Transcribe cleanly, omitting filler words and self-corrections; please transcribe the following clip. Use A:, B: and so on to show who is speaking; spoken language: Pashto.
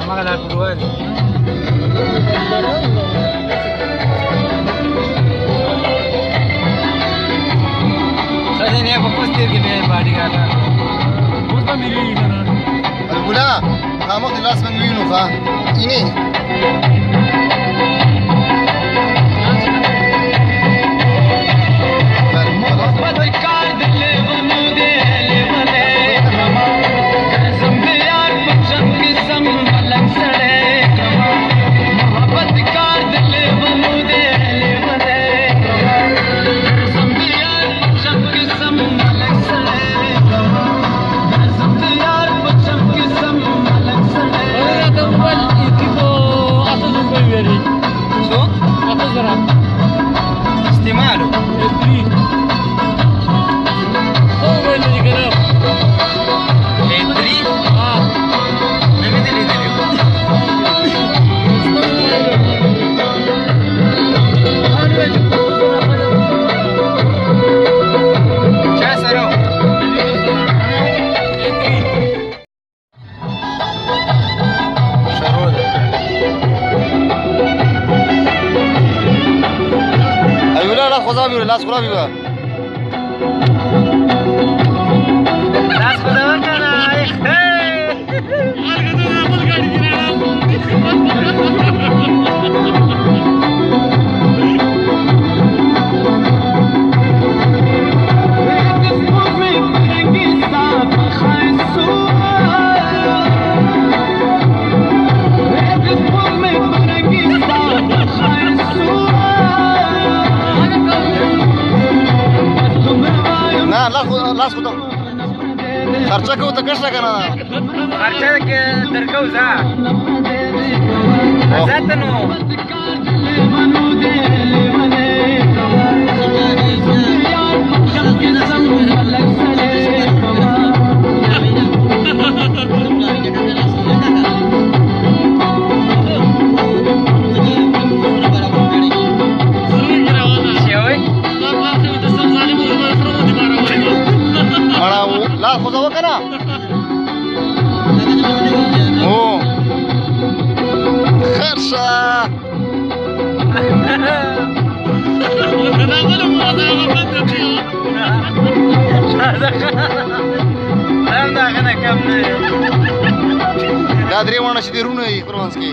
A: هماغه لار پر وویل ښځې نه یې په کوس تېر کې بیا یې باډي ګارډ اوس به مې ویني که نه
B: الګولا خامخ د لاس باندې وینو ښه اینې لاس خرابې به
A: لاس خو ده ورکنه
B: لاس خو ته خرچه کوو ته کښته که نه
A: خرچه کې درکو زه ته نو
B: لاس خو ته وکړه هو خیر شه
A: همدغه نه کم نه
B: دا درې واڼه چې دې رونه یې په منځ کې